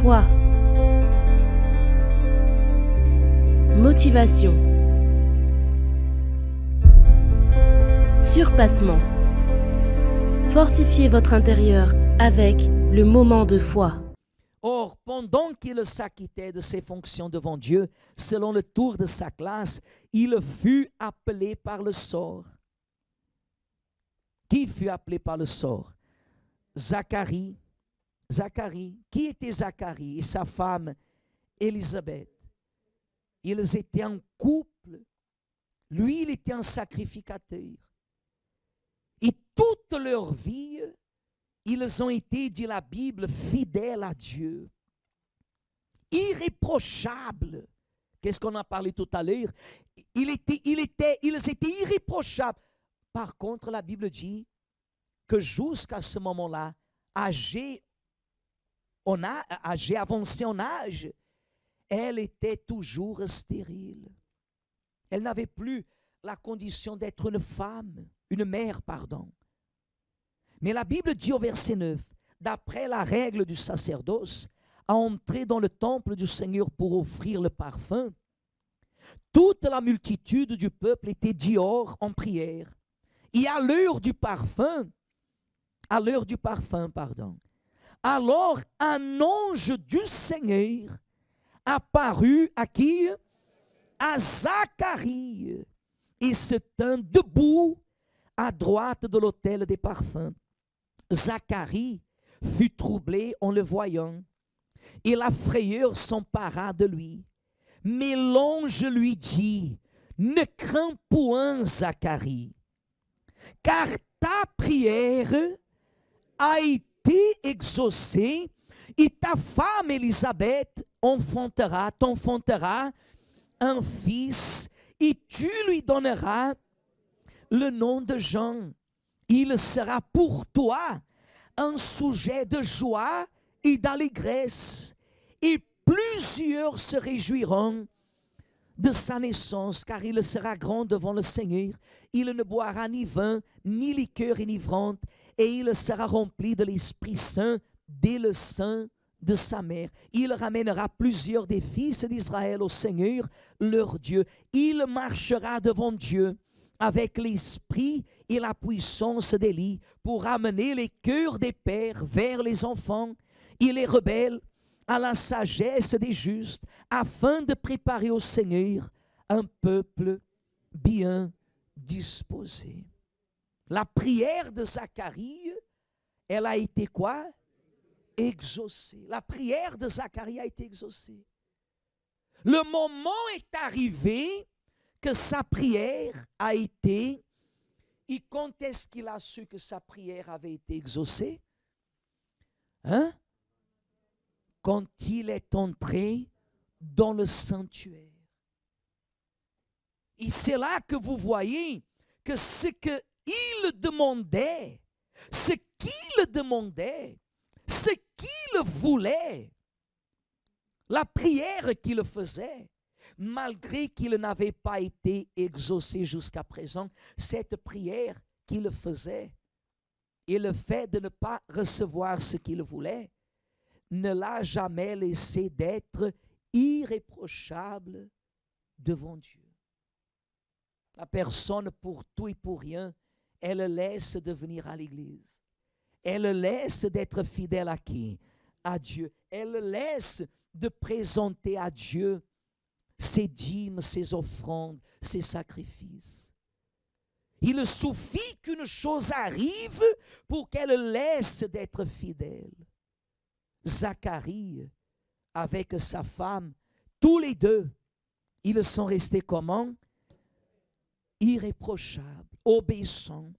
Foi. Motivation. Surpassement. Fortifiez votre intérieur avec le moment de foi. Or, pendant qu'il s'acquittait de ses fonctions devant Dieu, selon le tour de sa classe, il fut appelé par le sort. Qui fut appelé par le sort? Zacharie. Zacharie. Qui était Zacharie et sa femme Élisabeth? Ils étaient en couple. Lui, il était un sacrificateur. Et toute leur vie, ils ont été, dit la Bible, fidèles à Dieu. Irréprochables. Qu'est-ce qu'on a parlé tout à l'heure? Ils étaient irréprochables. Par contre, la Bible dit que jusqu'à ce moment-là, âgée, avancée en âge, elle était toujours stérile. Elle n'avait plus la condition d'être une femme, une mère, pardon. Mais la Bible dit au verset 9, d'après la règle du sacerdoce, à entrer dans le temple du Seigneur pour offrir le parfum, toute la multitude du peuple était dehors en prière. Et à l'heure du parfum, alors un ange du Seigneur apparut à qui? À Zacharie, et se tint debout à droite de l'autel des parfums. Zacharie fut troublé en le voyant, et la frayeur s'empara de lui. Mais l'ange lui dit, ne crains point, Zacharie, car ta prière a été exaucée, et ta femme Élisabeth t'enfantera un fils, et tu lui donneras le nom de Jean. Il sera pour toi un sujet de joie et d'allégresse, et plusieurs se réjouiront de sa naissance, car il sera grand devant le Seigneur. Il ne boira ni vin, ni liqueur enivrante, et il sera rempli de l'Esprit Saint dès le sein de sa mère. Il ramènera plusieurs des fils d'Israël au Seigneur, leur Dieu. Il marchera devant Dieu avec l'esprit et la puissance d'Élie pour amener les cœurs des pères vers les enfants et les rebelles à la sagesse des justes, afin de préparer au Seigneur un peuple bien disposé. La prière de Zacharie, elle a été quoi? Exaucée. La prière de Zacharie a été exaucée. Le moment est arrivé que sa prière a été, et quand est-ce qu'il a su que sa prière avait été exaucée? Quand il est entré dans le sanctuaire. Et c'est là que vous voyez que ce qu'il demandait, ce qu'il voulait, la prière qu'il faisait, malgré qu'il n'avait pas été exaucé jusqu'à présent, cette prière qu'il faisait et le fait de ne pas recevoir ce qu'il voulait ne l'a jamais laissé d'être irréprochable devant Dieu. La personne, pour tout et pour rien, elle laisse de venir à l'église. Elle laisse d'être fidèle à qui? À Dieu. Elle laisse de présenter à Dieu ses dîmes, ses offrandes, ses sacrifices. Il suffit qu'une chose arrive pour qu'elle laisse d'être fidèle. Zacharie, avec sa femme, tous les deux, ils sont restés comment? Irréprochables, obéissants.